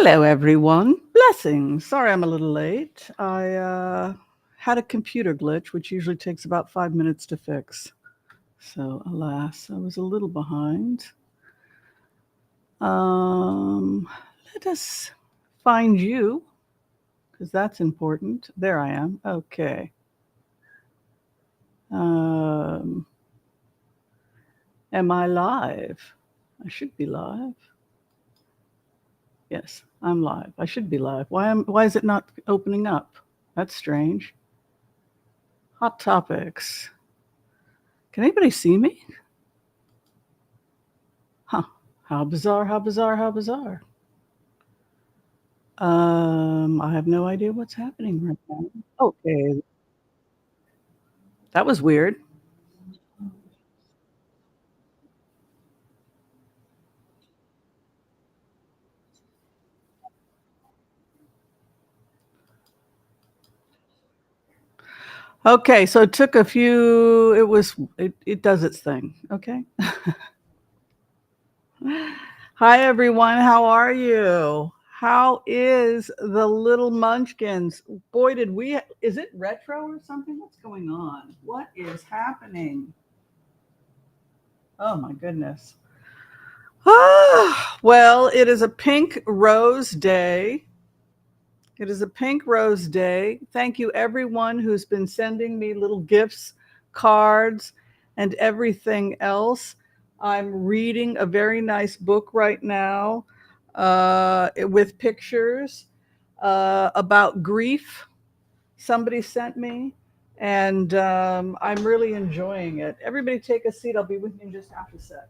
Hello, everyone. Blessings. Sorry I'm a little late. I had a computer glitch, which usually takes about 5 minutes to fix. So, alas, I was a little behind. Let us find you, because that's important. There I am. Okay. Am I live? I should be live. Yes, I'm live. I should be live. Why is it not opening up? That's strange. Hot topics. Can anybody see me? Huh. How bizarre, how bizarre, how bizarre. I have no idea what's happening right now. Okay. That was weird. Okay, so it took a few, it does its thing. Okay. Hi, everyone. How are you? How is the little munchkins? Boy, is it retro or something? What's going on? What is happening? Oh, my goodness. Well, it is a pink rose day. It is a pink rose day. Thank you, everyone who's been sending me little gifts, cards, and everything else. I'm reading a very nice book right now with pictures about grief. Somebody sent me, and I'm really enjoying it. Everybody take a seat. I'll be with you in just half a sec.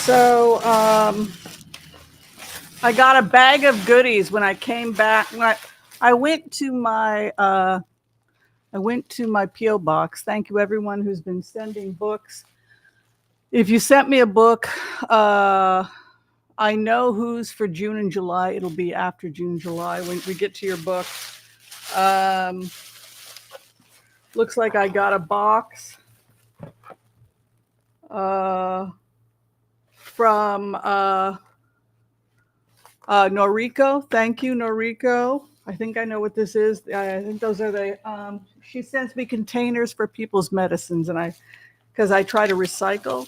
So I got a bag of goodies when I came back. When I went to my PO box. Thank you, everyone who's been sending books. If you sent me a book, I know who's for June and July. It'll be after June, July when we get to your book. Looks like I got a box from Noriko. Thank you, Noriko. I think I know what this is. I think those are the. She sends me containers for people's medicines, and because I try to recycle.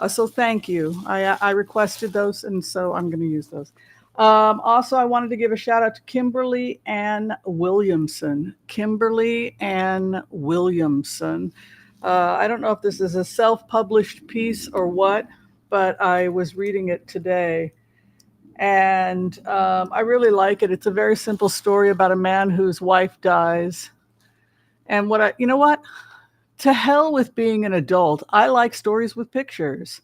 So thank you. I requested those, and so I'm going to use those. Also, I wanted to give a shout out to Kimberly and Williamson. Kimberly and Williamson. I don't know if this is a self-published piece or what, but I was reading it today. And I really like it. It's a very simple story about a man whose wife dies. And you know what? To hell with being an adult. I like stories with pictures.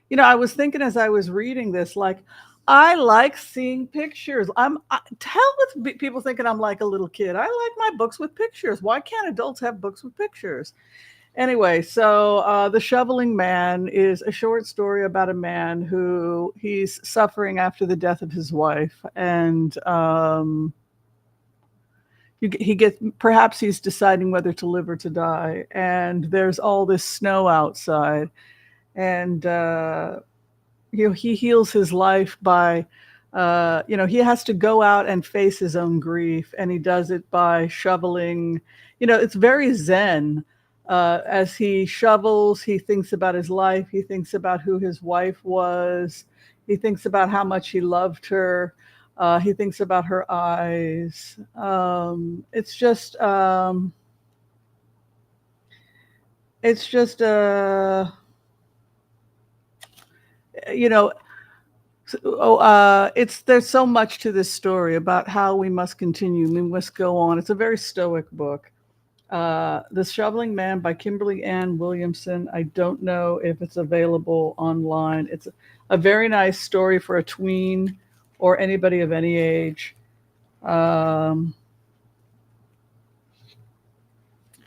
You know, I was thinking as I was reading this, like, I like seeing pictures. To hell with people thinking I'm like a little kid. I like my books with pictures. Why can't adults have books with pictures? Anyway, so The Shoveling Man is a short story about a man who he's suffering after the death of his wife. And perhaps he's deciding whether to live or to die. And there's all this snow outside. And, he heals his life by, he has to go out and face his own grief. And he does it by shoveling. It's very Zen. As he shovels, he thinks about his life. He thinks about who his wife was. He thinks about how much he loved her. He thinks about her eyes. It's just there's so much to this story about how we must continue. We must go on. It's a very stoic book. The Shoveling Man by Kimberly Ann Williamson. I don't know if it's available online. It's a very nice story for a tween or anybody of any age. Um,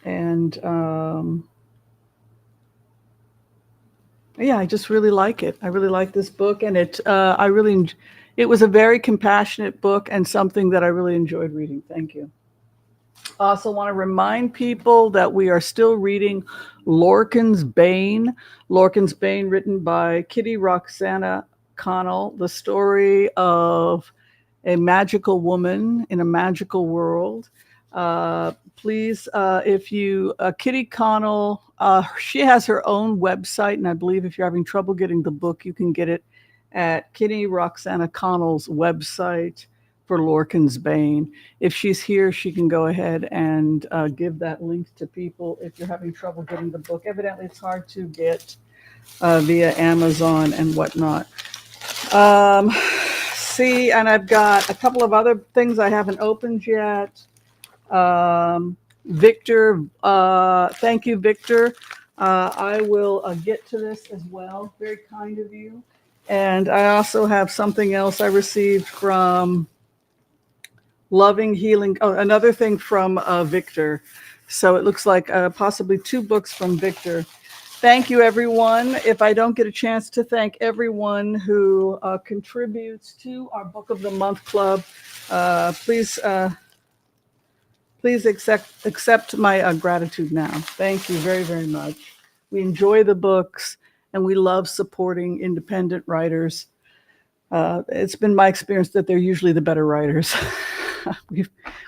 and yeah, I just really like it. I really like this book, and it was a very compassionate book and something that I really enjoyed reading. Thank you. I also want to remind people that we are still reading Lorcan's Bane. Lorcan's Bane, written by Kitty Roxanna Connell, the story of a magical woman in a magical world. Please, if you, Kitty Connell, she has her own website, and I believe if you're having trouble getting the book, you can get it at Kitty Roxanna Connell's website for Lorcan's Bane. If she's here, she can go ahead and give that link to people if you're having trouble getting the book. Evidently, it's hard to get via Amazon and whatnot. See, and I've got a couple of other things I haven't opened yet. Victor, thank you, Victor. I will get to this as well. Very kind of you. And I also have something else I received from Loving Healing. Oh, another thing from Victor. So it looks like possibly 2 books from Victor. Thank you, everyone. If I don't get a chance to thank everyone who contributes to our Book of the Month Club, please accept my gratitude now. Thank you very, very much. We enjoy the books, and we love supporting independent writers. It's been my experience that they're usually the better writers.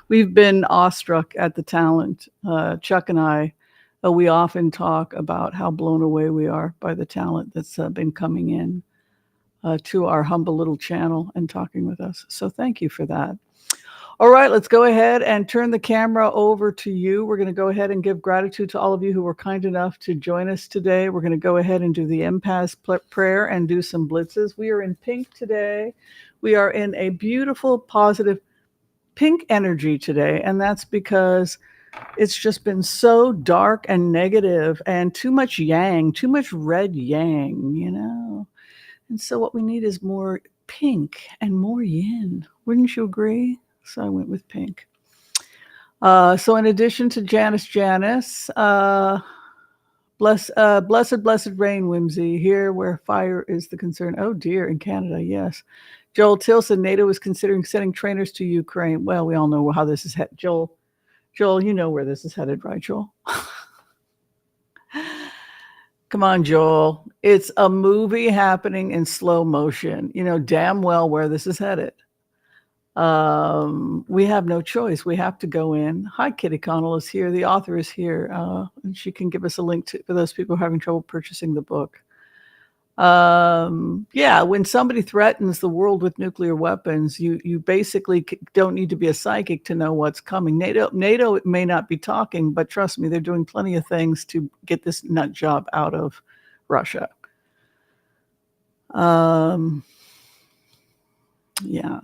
We've been awestruck at the talent. Chuck and I, we often talk about how blown away we are by the talent that's been coming in to our humble little channel and talking with us. So thank you for that. All right, let's go ahead and turn the camera over to you. We're going to go ahead and give gratitude to all of you who were kind enough to join us today. We're going to go ahead and do the empath prayer and do some blitzes. We are in pink today. We are in a beautiful, positive pink energy today, and that's because it's just been so dark and negative and too much yang, too much red yang, you know. And so what we need is more pink and more yin. Wouldn't you agree? So I went with pink. So in addition to Janice, blessed rain, Whimsy, here where fire is the concern. Oh dear, in Canada, yes. Joel Tilson, NATO is considering sending trainers to Ukraine. Well, we all know how this is headed. Joel, you know where this is headed, right, Joel? Come on, Joel. It's a movie happening in slow motion. You know damn well where this is headed. We have no choice. We have to go in. Hi, Kitty Connell is here. The author is here. And she can give us a link for those people having trouble purchasing the book. Yeah, when somebody threatens the world with nuclear weapons, you basically don't need to be a psychic to know what's coming. NATO may not be talking, but trust me, they're doing plenty of things to get this nut job out of Russia. Yeah.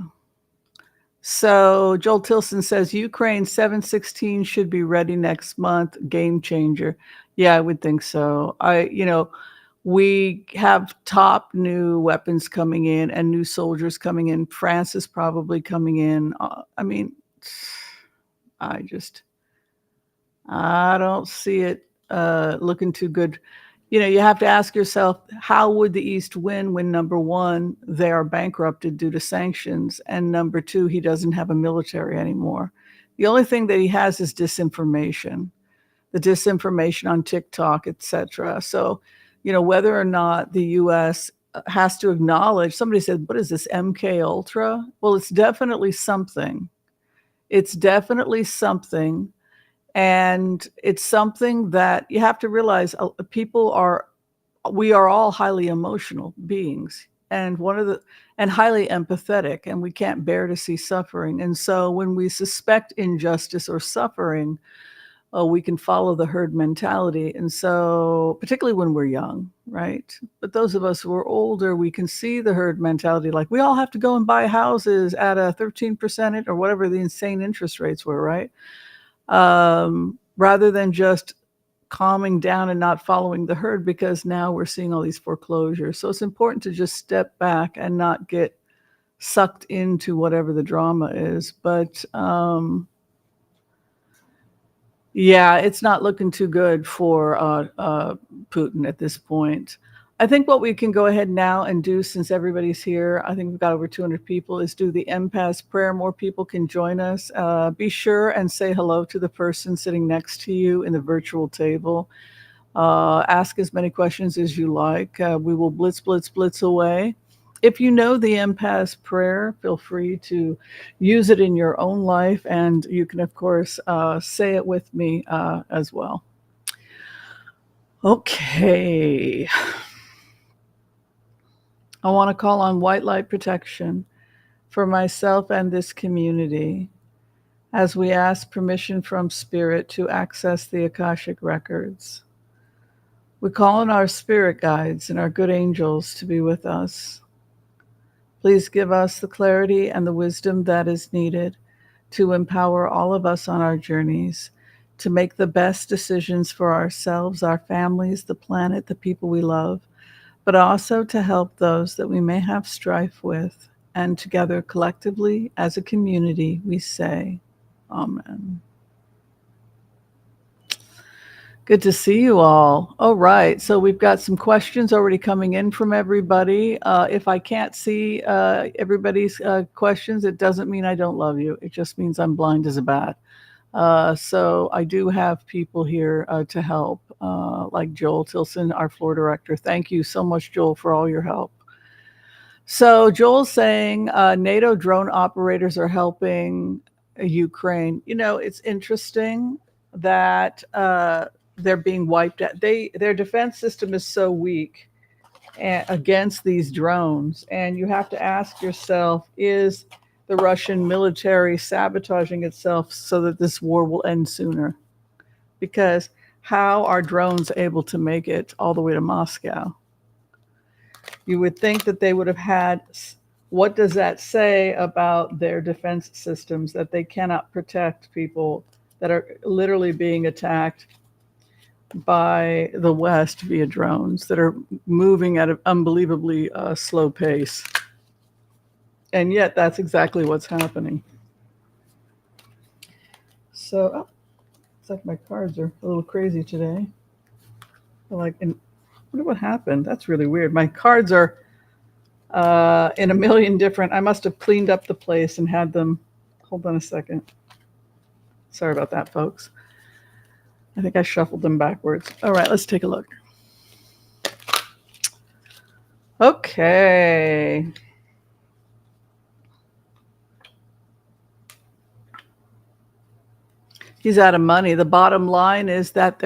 So Joel Tilson says Ukraine 716 should be ready next month. Game changer. Yeah, I would think so. We have top new weapons coming in and new soldiers coming in. France is probably coming in. I don't see it looking too good. You have to ask yourself, how would the East win when, number one, they are bankrupted due to sanctions, and number two, he doesn't have a military anymore. The only thing that he has is disinformation, the disinformation on TikTok, etc. So, whether or not the U.S. has to acknowledge, somebody said, what is this, MK Ultra? Well, it's definitely something. It's definitely something. And it's something that you have to realize we are all highly emotional beings and highly empathetic, and we can't bear to see suffering. And so when we suspect injustice or suffering, we can follow the herd mentality. And so particularly when we're young, right? But those of us who are older, we can see the herd mentality, like we all have to go and buy houses at a 13% or whatever the insane interest rates were, right? Rather than just calming down and not following the herd, because now we're seeing all these foreclosures. So it's important to just step back and not get sucked into whatever the drama is. But yeah, it's not looking too good for Putin at this point. I think what we can go ahead now and do, since everybody's here, I think we've got over 200 people, is do the empath prayer. More people can join us. Be sure and say hello to the person sitting next to you in the virtual table. Ask as many questions as you like. We will blitz away. If you know the empath prayer, feel free to use it in your own life, and you can, of course, say it with me as well. Okay. I want to call on white light protection for myself and this community as we ask permission from Spirit to access the Akashic records. We call on our spirit guides and our good angels to be with us. Please give us the clarity and the wisdom that is needed to empower all of us on our journeys to make the best decisions for ourselves, our families, the planet, the people we love, but also to help those that we may have strife with. And together, collectively, as a community, we say, Amen. Good to see you all. All right, so we've got some questions already coming in from everybody. If I can't see everybody's questions, it doesn't mean I don't love you. It just means I'm blind as a bat. So I do have people here to help, like Joel Tilson, our floor director. Thank you so much, Joel, for all your help. So Joel's saying NATO drone operators are helping Ukraine. You know, it's interesting that they're being wiped out. Their defense system is so weak against these drones. And you have to ask yourself, is the Russian military sabotaging itself so that this war will end sooner? Because how are drones able to make it all the way to Moscow? You would think that they would have had, what does that say about their defense systems, that they cannot protect people that are literally being attacked by the West via drones that are moving at an unbelievably slow pace? And yet that's exactly what's happening. So, it's like my cards are a little crazy today. I wonder what happened. That's really weird. My cards are in a million different, I must have cleaned up the place and had them, hold on a second. Sorry about that, folks. I think I shuffled them backwards. All right, let's take a look. Okay. He's out of money. The bottom line is that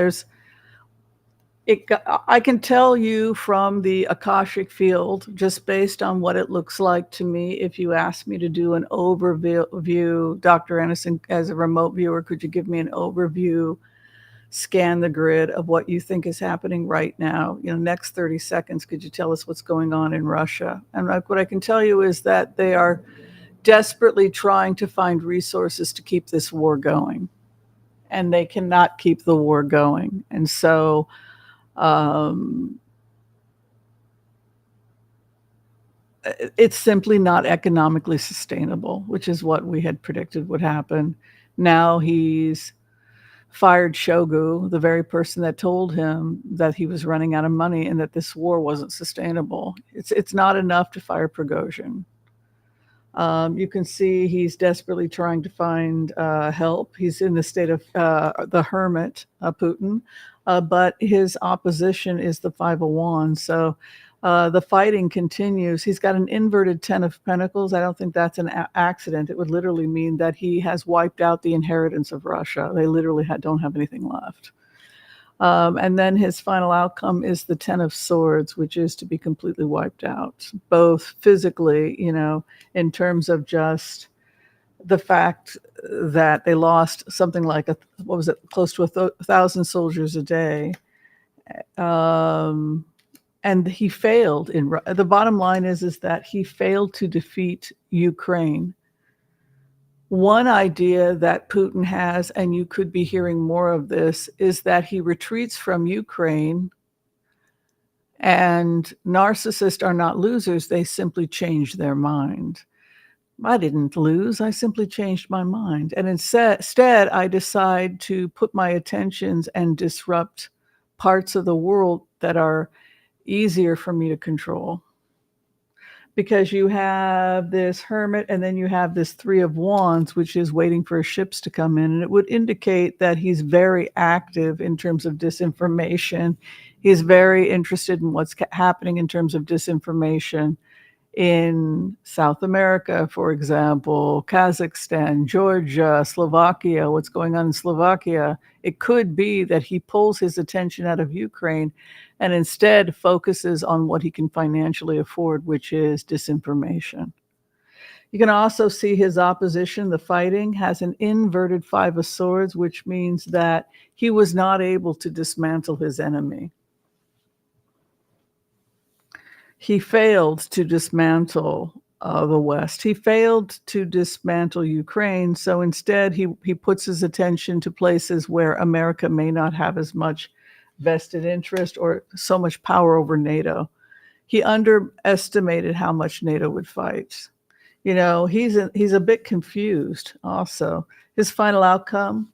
I can tell you from the Akashic field, just based on what it looks like to me, if you ask me to do an overview, Dr. Anderson, as a remote viewer, could you give me an overview, scan the grid of what you think is happening right now? You know, next 30 seconds, could you tell us what's going on in Russia? And what I can tell you is that they are desperately trying to find resources to keep this war going. And they cannot keep the war going. And so it's simply not economically sustainable, which is what we had predicted would happen. Now he's fired Shogu, the very person that told him that he was running out of money and that this war wasn't sustainable. It's not enough to fire Prigozhin. You can see he's desperately trying to find help. He's in the state of the hermit, Putin, but his opposition is the Five of Wands. So the fighting continues. He's got an inverted 10 of Pentacles. I don't think that's an accident. It would literally mean that he has wiped out the inheritance of Russia. They literally don't have anything left. And then his final outcome is the 10 of Swords, which is to be completely wiped out, both physically, you know, in terms of just the fact that they lost something like, close to 1,000 soldiers a day. And he failed. The bottom line is that he failed to defeat Ukraine. One idea that Putin has, and you could be hearing more of this, is that he retreats from Ukraine, and narcissists are not losers. They simply change their mind. I didn't lose. I simply changed my mind. And instead, I decide to put my attentions and disrupt parts of the world that are easier for me to control. Because you have this hermit and then you have this three of wands, which is waiting for ships to come in. And it would indicate that he's very active in terms of disinformation. He's very interested in what's happening in terms of disinformation in South America, for example, Kazakhstan, Georgia, Slovakia, what's going on in Slovakia. It could be that he pulls his attention out of Ukraine and instead focuses on what he can financially afford, which is disinformation. You can also see his opposition, the fighting, has an inverted Five of Swords, which means that he was not able to dismantle his enemy. He failed to dismantle the West. He failed to dismantle Ukraine. So instead, he puts his attention to places where America may not have as much vested interest or so much power over NATO. He underestimated how much NATO would fight. You know, he's a bit confused also. His final outcome,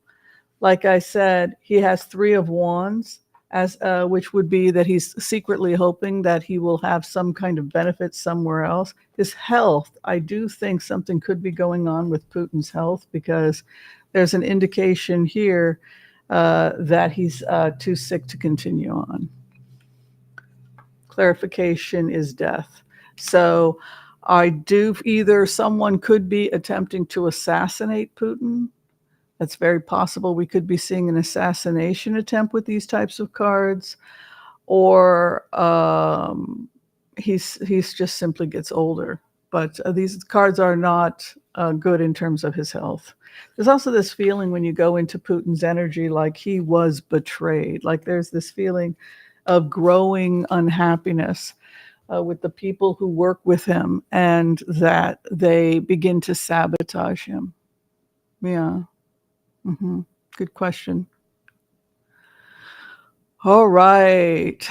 like I said, he has three of wands, as which would be that he's secretly hoping that he will have some kind of benefit somewhere else. His health, I do think something could be going on with Putin's health, because there's an indication here that he's too sick to continue on. Clarification is death. So either someone could be attempting to assassinate Putin. That's very possible. We could be seeing an assassination attempt with these types of cards, or he's just simply gets older. But these cards are not good in terms of his health. There's also this feeling when you go into Putin's energy, like he was betrayed. Like there's this feeling of growing unhappiness with the people who work with him, and that they begin to sabotage him. Yeah. Mm-hmm. Good question. All right.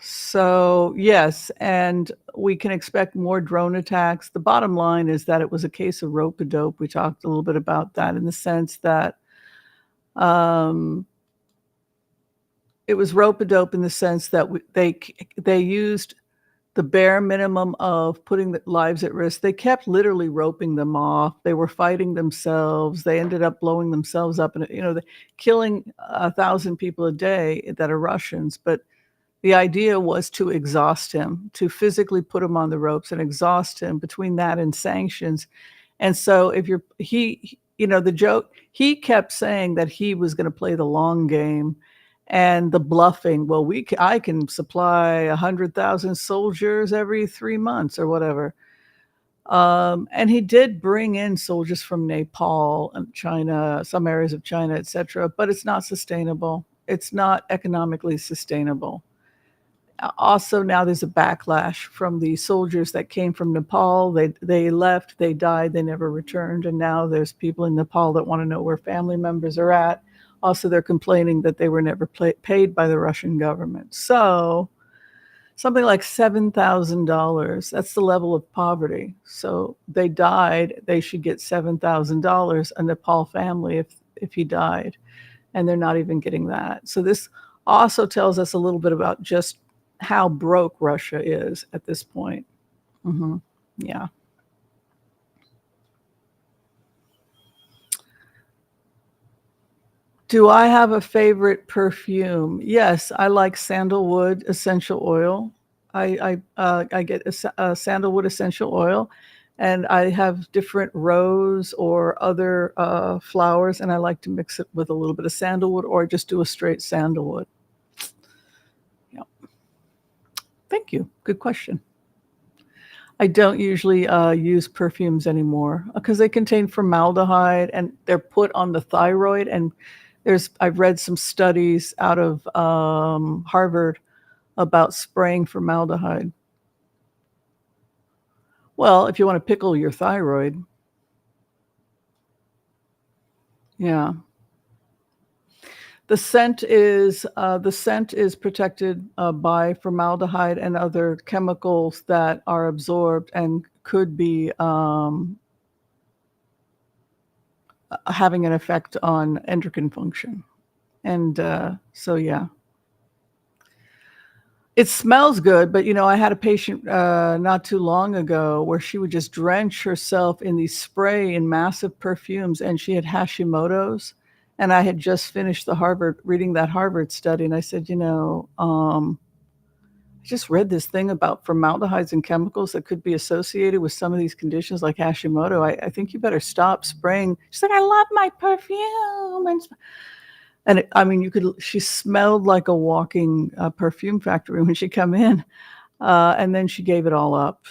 So, yes, and we can expect more drone attacks. The bottom line is that it was a case of rope-a-dope. We talked a little bit about that in the sense that it was rope-a-dope in the sense that they used the bare minimum of putting the lives at risk. They kept literally roping them off. They were fighting themselves. They ended up blowing themselves up, and killing 1,000 people a day that are Russians. But the idea was to exhaust him, to physically put him on the ropes and exhaust him between that and sanctions. And so the joke, he kept saying that he was going to play the long game. And the bluffing, well, I can supply 100,000 soldiers every 3 months or whatever. And he did bring in soldiers from Nepal and China, some areas of China, etc. But it's not sustainable. It's not economically sustainable. Also, now there's a backlash from the soldiers that came from Nepal. They left, they died, they never returned. And now there's people in Nepal that want to know where family members are at. Also, they're complaining that they were never paid by the Russian government. So something like $7,000, that's the level of poverty. So they died, they should get $7,000, a Nepal family, if he died. And they're not even getting that. So this also tells us a little bit about just how broke Russia is at this point. Mm-hmm. Yeah. Do I have a favorite perfume? Yes, I like sandalwood essential oil. I get a sandalwood essential oil, and I have different rose or other flowers, and I like to mix it with a little bit of sandalwood, or just do a straight sandalwood. Yeah. Thank you. Good question. I don't usually use perfumes anymore because they contain formaldehyde and they're put on the thyroid. And I've read some studies out of Harvard about spraying formaldehyde. Well, if you want to pickle your thyroid. Yeah. The scent is protected by formaldehyde and other chemicals that are absorbed and could be having an effect on endocrine function. And so, yeah. It smells good, but I had a patient not too long ago where she would just drench herself in these spray and massive perfumes, and she had Hashimoto's. And I had just finished reading that Harvard study, and I said, I just read this thing about formaldehydes and chemicals that could be associated with some of these conditions like Hashimoto. I think you better stop spraying. She's like, I love my perfume. And she smelled like a walking perfume factory when she come in. And then she gave it all up.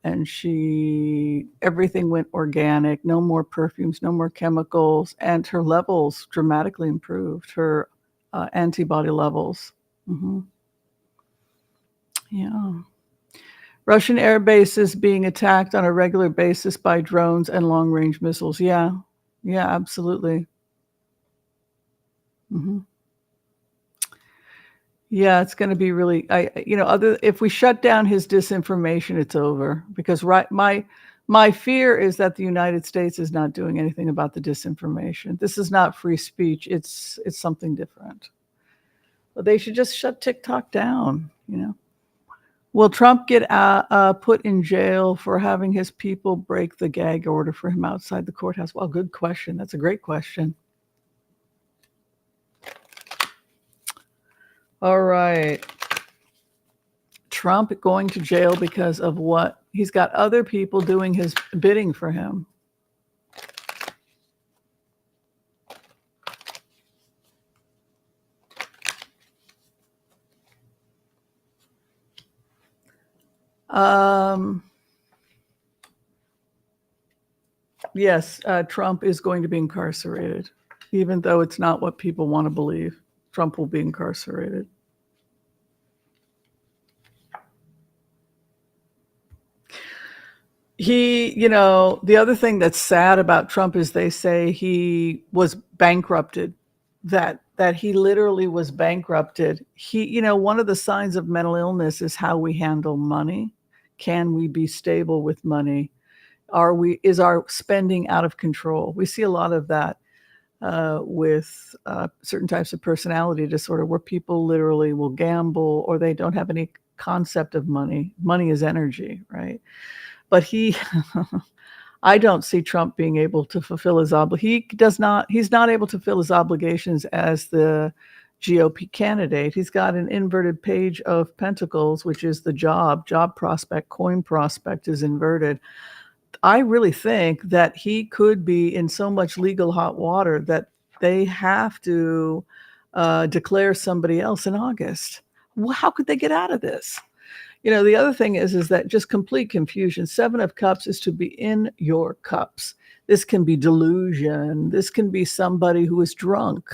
And everything went organic, no more perfumes, no more chemicals. And her levels dramatically improved, her antibody levels. Mm-hmm. Yeah. Russian air bases being attacked on a regular basis by drones and long-range missiles. Yeah, absolutely. Mm-hmm. Yeah, it's going to be really, if we shut down his disinformation, it's over. Because my fear is that the United States is not doing anything about the disinformation. This is not free speech. It's something different. But they should just shut TikTok down. Will Trump get put in jail for having his people break the gag order for him outside the courthouse? Well, good question. That's a great question. All right. Trump going to jail because of what? He's got other people doing his bidding for him. Yes, Trump is going to be incarcerated, even though it's not what people want to believe. Trump will be incarcerated. The other thing that's sad about Trump is they say he was bankrupted, that he literally was bankrupted. One of the signs of mental illness is how we handle money. Can we be stable with money? Is our spending out of control? We see a lot of that with certain types of personality disorder where people literally will gamble or they don't have any concept of money. Money is energy, right? But I don't see Trump being able to fulfill his he's not able to fulfill his obligations as the GOP candidate. He's got an inverted page of pentacles, which is the job prospect, coin prospect is inverted. I really think that he could be in so much legal hot water that they have to declare somebody else in August. Well, how could they get out of this? The other thing is that just complete confusion. 7 of Cups is to be in your cups. This can be delusion. This can be somebody who is drunk.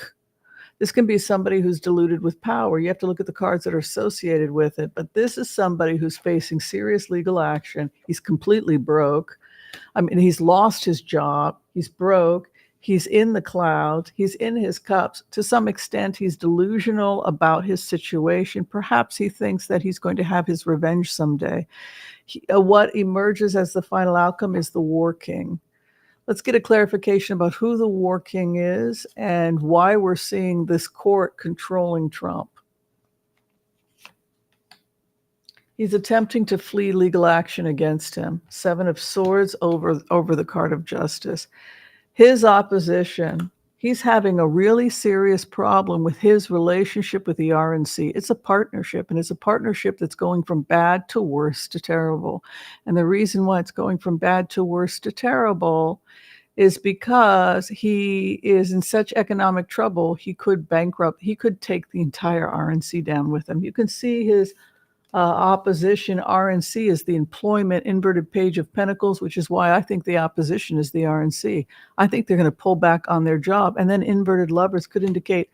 This can be somebody who's deluded with power. You have to look at the cards that are associated with it. But this is somebody who's facing serious legal action. He's completely broke. He's lost his job. He's broke. He's in the clouds. He's in his cups. To some extent, he's delusional about his situation. Perhaps he thinks that he's going to have his revenge someday. What emerges as the final outcome is the War King. Let's get a clarification about who the War King is and why we're seeing this court controlling Trump. He's attempting to flee legal action against him. 7 of Swords over the card of justice. His opposition, he's having a really serious problem with his relationship with the RNC. It's a partnership, and it's a partnership that's going from bad to worse to terrible. And the reason why it's going from bad to worse to terrible is because he is in such economic trouble, he could take the entire RNC down with him. You can see his opposition RNC is the employment inverted page of pentacles, which is why I think the opposition is the RNC. I think they're going to pull back on their job. And then inverted lovers could indicate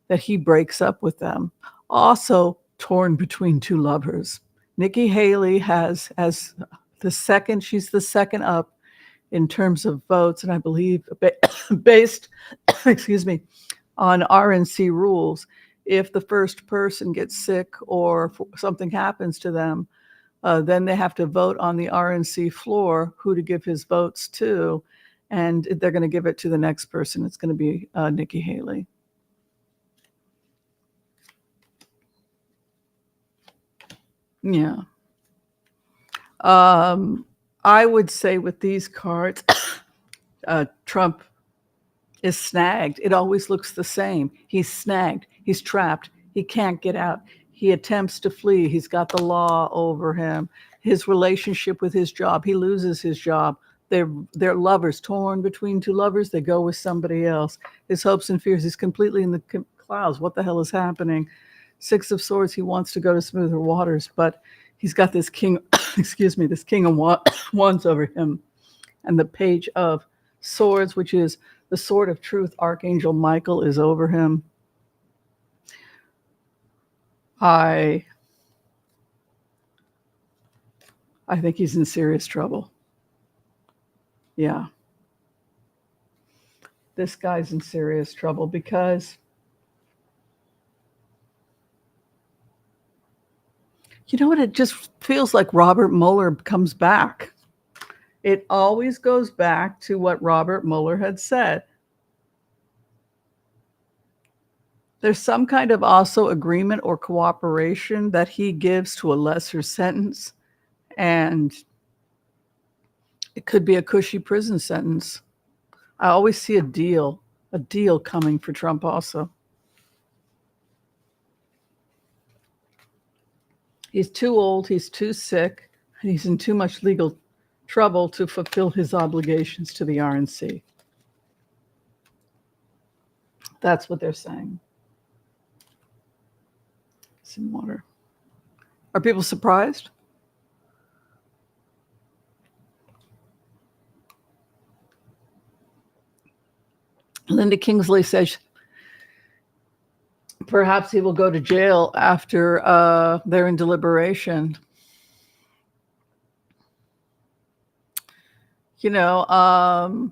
that he breaks up with them. Also torn between 2 lovers. Nikki Haley she's the second up in terms of votes. And I believe based, on RNC rules, if the first person gets sick or something happens to them, then they have to vote on the RNC floor who to give his votes to, and they're going to give it to the next person. It's going to be Nikki Haley. Yeah. I would say with these cards, Trump is snagged. It always looks the same. He's snagged. He's trapped. He can't get out. He attempts to flee. He's got the law over him. His relationship with his job, he loses his job. They're lovers, torn between two lovers. They go with somebody else. His hopes and fears, he's completely in the clouds. What the hell is happening? Six of Swords, he wants to go to smoother waters, but he's got this king, this king of wands over him. And the Page of Swords, which is the sword of truth, Archangel Michael, is over him. I think he's in serious trouble. Yeah. This guy's in serious trouble because, you know what? It just feels like Robert Mueller comes back. It always goes back to what Robert Mueller had said. There's some kind of also agreement or cooperation that he gives to a lesser sentence, and it could be a cushy prison sentence. I always see a deal coming for Trump also. He's too old, he's too sick, and he's in too much legal trouble to fulfill his obligations to the RNC. That's what they're saying. Some water. Are people surprised? Linda Kingsley says perhaps he will go to jail after they're in deliberation. You know,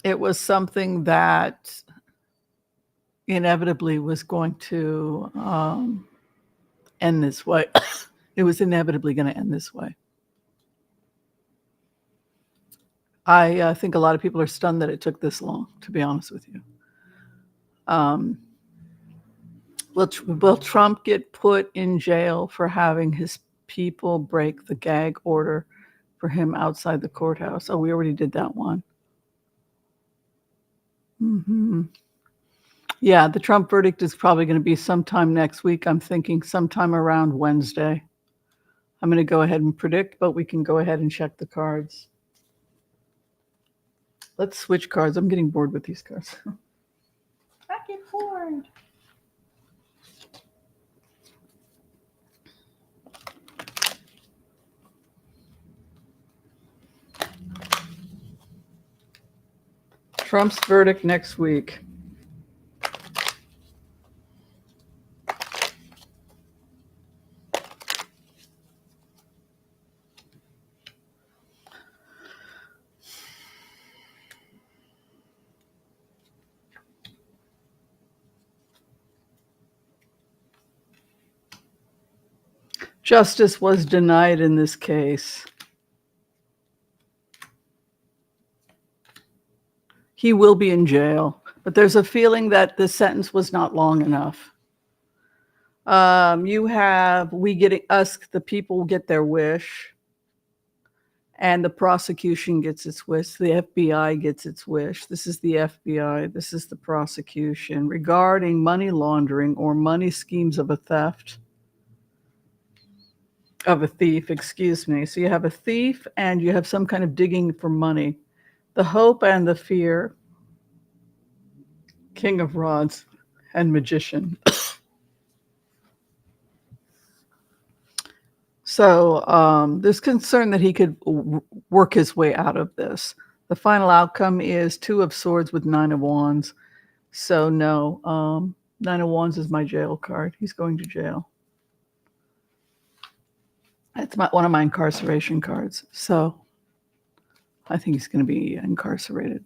it was something that inevitably was going to end this way. It was inevitably going to end this way. I think a lot of people are stunned that it took this long, to be honest with you. Will Trump get put in jail for having his people break the gag order for him outside the courthouse? Oh, we already did that one. Mm-hmm. Yeah, the Trump verdict is probably going to be sometime next week. I'm thinking sometime around Wednesday. I'm going to go ahead and predict, but we can go ahead and check the cards. Let's switch cards. I'm getting bored with these cards. I get bored. Trump's verdict next week. Justice was denied in this case. He will be in jail, but there's a feeling that the sentence was not long enough. The people get their wish, and the prosecution gets its wish. The FBI gets its wish. This is the FBI. This is the prosecution regarding money laundering or money schemes of a thief, excuse me. So you have a thief and you have some kind of digging for money. The hope and the fear, King of Rods and Magician. So there's concern that he could work his way out of this. The final outcome is 2 of Swords with 9 of Wands. So no, 9 of Wands is my jail card. He's going to jail. It's one of my incarceration cards. So I think he's going to be incarcerated.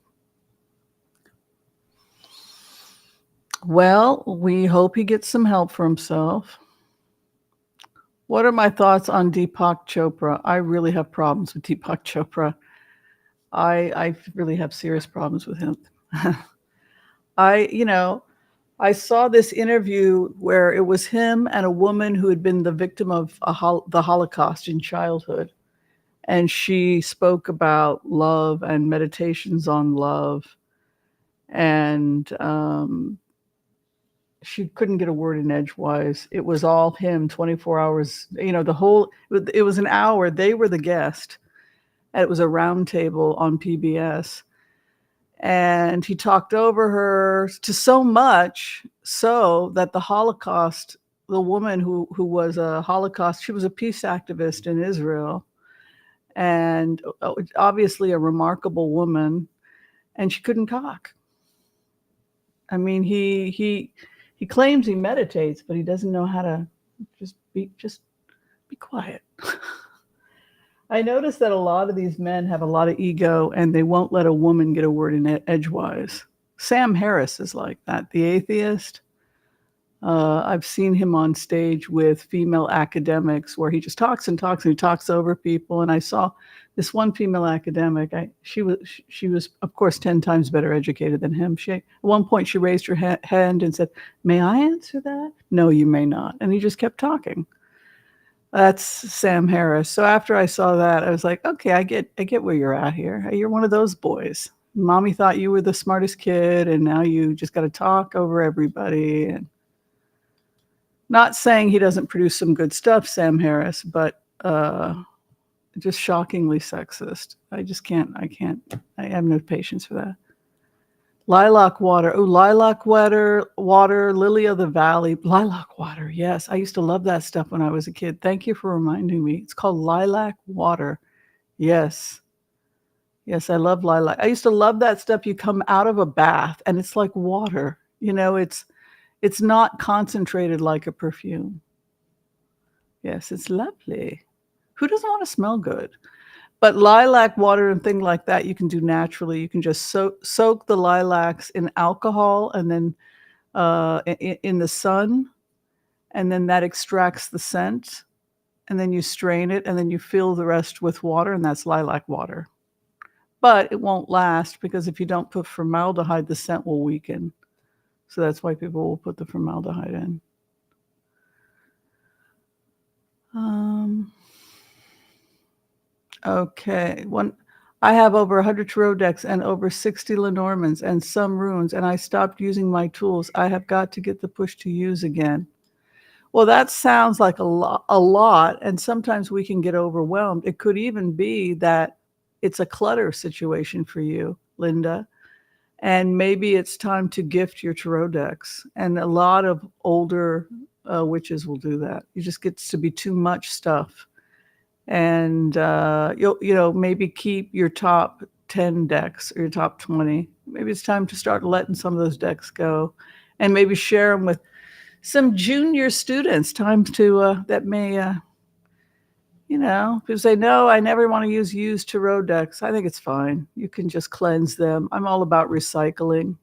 Well, we hope he gets some help for himself. What are my thoughts on Depoc Chopra? I really have problems with Depoc Chopra. I really have serious problems with him. I saw this interview where it was him and a woman who had been the victim of the Holocaust in childhood. And she spoke about love and meditations on love. And she couldn't get a word in edgewise. It was all him 24 hours, it was an hour. They were the guest. It was a round table on PBS. And he talked over her to so much so that the Holocaust, the woman who was a Holocaust, she was a peace activist in Israel, and obviously a remarkable woman, and she couldn't talk. I mean, he claims he meditates, but he doesn't know how to just be quiet. I noticed that a lot of these men have a lot of ego, and they won't let a woman get a word in edgewise. Sam Harris is like that, the atheist. I've seen him on stage with female academics where he just talks and talks and he talks over people. And I saw this one female academic. She was, of course, 10 times better educated than him. At one point, she raised her hand and said, "May I answer that?" "No, you may not." And he just kept talking. That's Sam Harris. So after I saw that, I was like, okay, I get where you're at here. You're one of those boys. Mommy thought you were the smartest kid, and now you just got to talk over everybody. And not saying he doesn't produce some good stuff, Sam Harris, but just shockingly sexist. I have no patience for that. Lilac water. Oh, lilac water, lily of the valley. Lilac water, yes. I used to love that stuff when I was a kid. Thank you for reminding me. It's called lilac water. Yes. Yes, I love lilac. I used to love that stuff. You come out of a bath and it's like water. It's not concentrated like a perfume. Yes, it's lovely. Who doesn't want to smell good? But lilac water and things like that you can do naturally. You can just soak the lilacs in alcohol and then in the sun, and then that extracts the scent, and then you strain it, and then you fill the rest with water, and that's lilac water. But it won't last because if you don't put formaldehyde, the scent will weaken. So that's why people will put the formaldehyde in. Okay. I have over 100 tarot decks and over 60 Lenormands and some runes, and I stopped using my tools. I have got to get the push to use again. Well, that sounds like a lot, and sometimes we can get overwhelmed. It could even be that it's a clutter situation for you, Linda, and maybe it's time to gift your tarot decks. And a lot of older witches will do that. It just gets to be too much stuff. And you'll maybe keep your top 10 decks or your top 20. Maybe it's time to start letting some of those decks go, and maybe share them with some junior students. Time to that may people say, no, I never want to use used tarot decks. I think it's fine. You can just cleanse them. I'm all about recycling.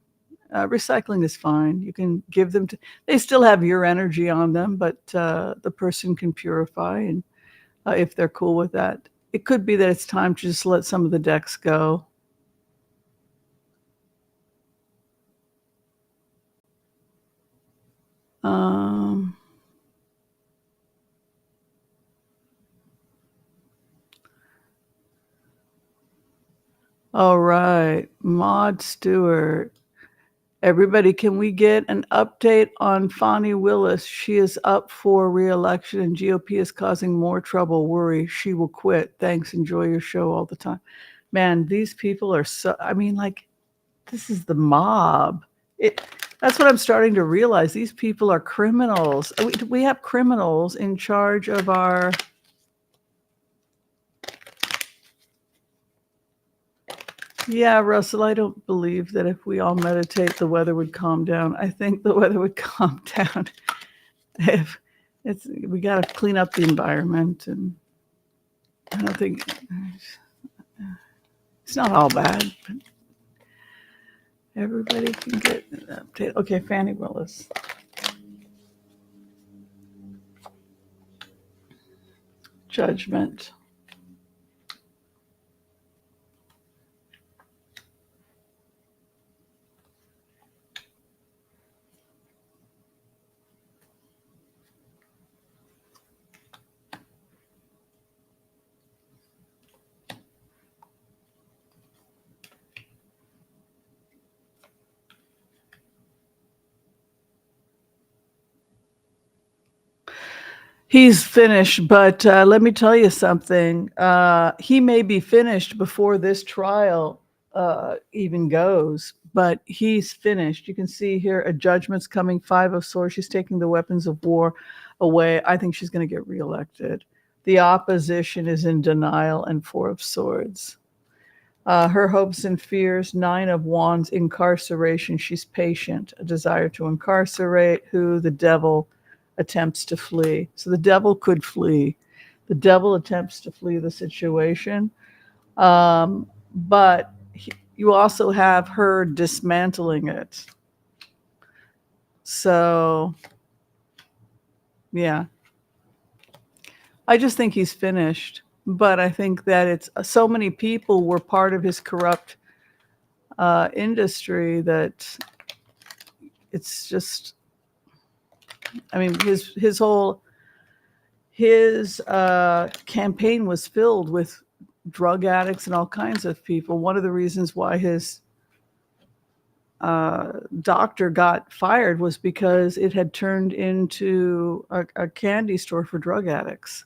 Recycling is fine. You can give them they still have your energy on them, but the person can purify, and if they're cool with that. It could be that it's time to just let some of the decks go. All right, Maud Stewart. Everybody, can we get an update on Fani Willis? She is up for re-election and GOP is causing more trouble. Worry she will quit. Thanks. Enjoy your show all the time. Man, these people are this is the mob. That's what I'm starting to realize. These people are criminals. We have criminals in charge of our... Yeah, Russell, I don't believe that if we all meditate, the weather would calm down. I think the weather would calm down if we got to clean up the environment, and I don't think it's not all bad. But Everybody can get an update. Okay, Fani Willis. Judgment. He's finished, but let me tell you something. He may be finished before this trial even goes, but he's finished. You can see here a judgment's coming, 5 of swords. She's taking the weapons of war away. I think she's going to get reelected. The opposition is in denial, and 4 of swords. Her hopes and fears, 9 of wands, incarceration. She's patient, a desire to incarcerate, who the devil attempts to flee. So the devil could flee. The devil attempts to flee the situation. But you also have her dismantling it. So, yeah. I just think he's finished. But I think that it's so many people were part of his corrupt industry that it's just, I mean, his whole campaign was filled with drug addicts and all kinds of people. One of the reasons why his doctor got fired was because it had turned into a candy store for drug addicts,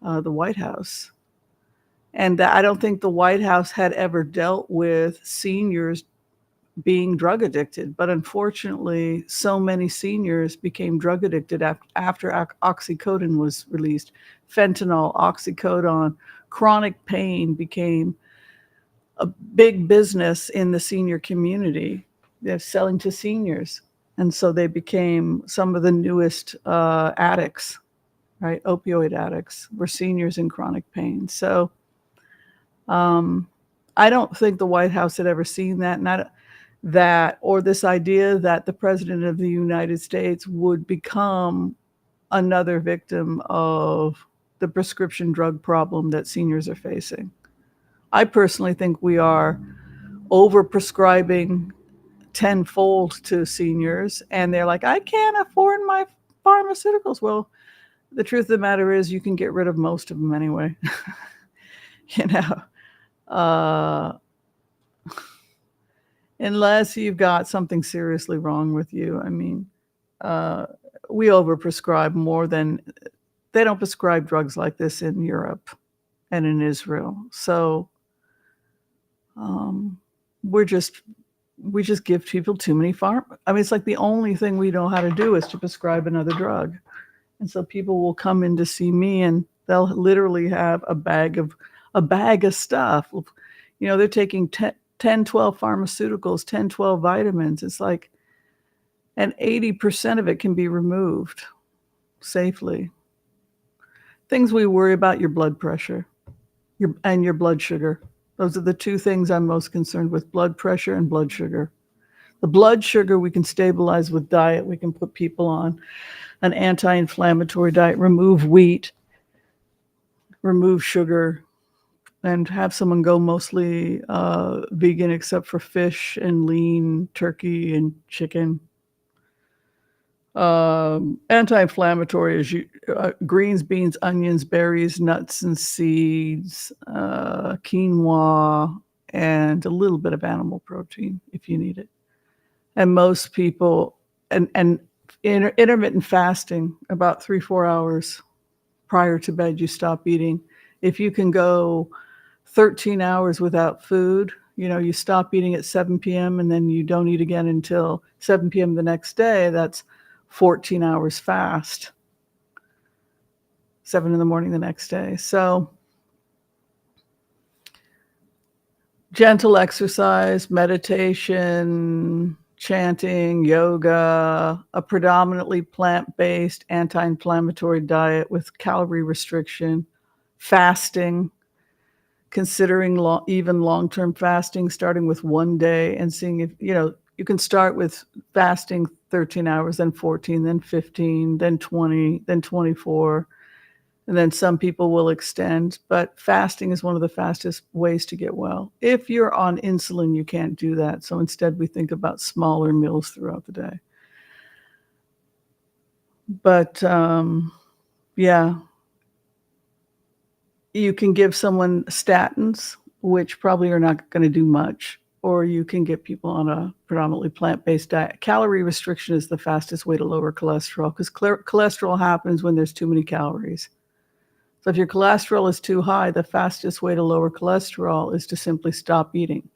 the White House. And I don't think the White House had ever dealt with seniors being drug addicted. But unfortunately, so many seniors became drug addicted after oxycodone was released. Fentanyl, oxycodone, chronic pain became a big business in the senior community. They're selling to seniors. And so they became some of the newest addicts, right? Opioid addicts were seniors in chronic pain. So I don't think the White House had ever seen that, or this idea that the President of the United States would become another victim of the prescription drug problem that seniors are facing. I personally think we are over-prescribing tenfold to seniors, and they're like, I can't afford my pharmaceuticals. Well, the truth of the matter is you can get rid of most of them anyway. You know, unless you've got something seriously wrong with you. I mean, we overprescribe more than they don't prescribe drugs like this in Europe and in Israel. So we just give people too many I mean, it's like the only thing we know how to do is to prescribe another drug. And so people will come in to see me and they'll literally have a bag of stuff. You know, they're taking 10, 12 pharmaceuticals, 10, 12 vitamins. It's like, and 80% of it can be removed safely. Things we worry about, your blood pressure and your blood sugar. Those are the 2 things I'm most concerned with, blood pressure and blood sugar. The blood sugar we can stabilize with diet. We can put people on an anti-inflammatory diet, remove wheat, remove sugar, and have someone go mostly vegan except for fish and lean turkey and chicken. Anti-inflammatory is greens, beans, onions, berries, nuts and seeds, quinoa, and a little bit of animal protein if you need it. And most people, and intermittent fasting, about 3-4 hours prior to bed, you stop eating. If you can go 13 hours without food, you know, you stop eating at 7 p.m. and then you don't eat again until 7 p.m. the next day, that's 14 hours fast, 7 in the morning the next day. So gentle exercise, meditation, chanting, yoga, a predominantly plant-based anti-inflammatory diet with calorie restriction, fasting, considering even long-term fasting, starting with 1 day and seeing if, you can start with fasting 13 hours, then 14, then 15, then 20, then 24. And then some people will extend, but fasting is one of the fastest ways to get well. If you're on insulin, you can't do that. So instead we think about smaller meals throughout the day. But yeah, you can give someone statins, which probably are not going to do much, or you can get people on a predominantly plant-based diet. Calorie restriction is the fastest way to lower cholesterol, because cholesterol happens when there's too many calories. So if your cholesterol is too high, the fastest way to lower cholesterol is to simply stop eating.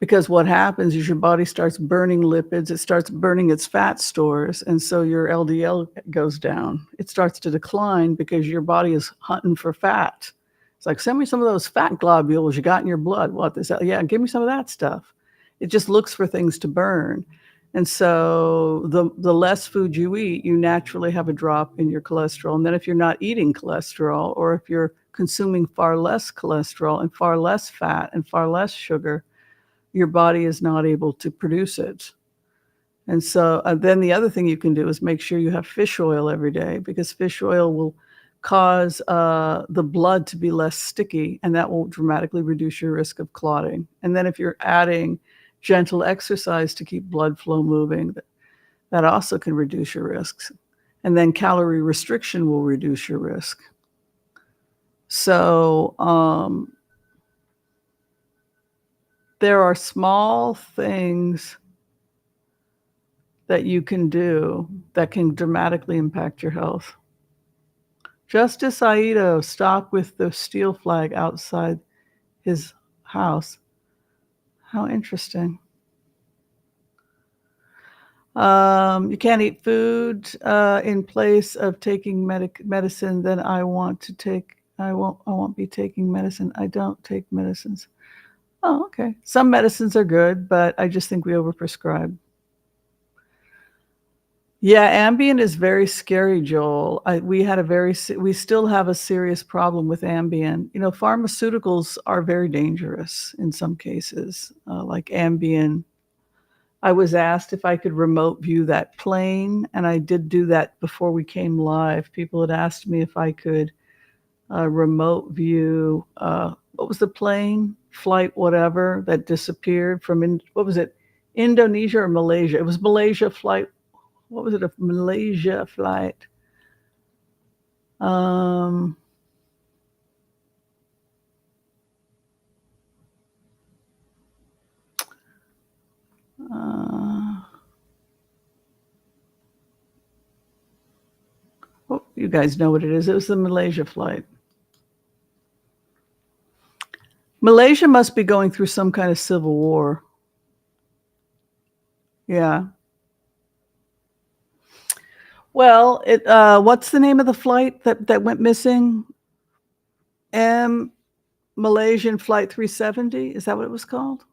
Because what happens is your body starts burning lipids, it starts burning its fat stores, and so your LDL goes down. It starts to decline because your body is hunting for fat. It's like, send me some of those fat globules you got in your blood. What is that? Yeah, give me some of that stuff. It just looks for things to burn. And so the less food you eat, you naturally have a drop in your cholesterol. And then if you're not eating cholesterol, or if you're consuming far less cholesterol and far less fat and far less sugar, your body is not able to produce it. And so then the other thing you can do is make sure you have fish oil every day, because fish oil will cause the blood to be less sticky, and that will dramatically reduce your risk of clotting. And then if you're adding gentle exercise to keep blood flow moving, that also can reduce your risks. And then calorie restriction will reduce your risk. So there are small things that you can do that can dramatically impact your health. Justice Aido stopped with the steel flag outside his house. How interesting. You can't eat food in place of taking medicine. Then I won't be taking medicine. I don't take medicines. Oh, okay. Some medicines are good, but I just think we overprescribe. Yeah, Ambien is very scary, Joel. We still have a serious problem with Ambien. Pharmaceuticals are very dangerous in some cases, like Ambien. I was asked if I could remote view that plane, and I did do that before we came live. People had asked me if I could remote view, what was the plane? Flight whatever that disappeared from, what was it? Indonesia or Malaysia? It was Malaysia flight. What was it? A Malaysia flight. Oh, you guys know what it is. It was the Malaysia flight. Malaysia must be going through some kind of civil war. Yeah. Well, what's the name of the flight that went missing? Malaysian Flight 370. Is that what it was called?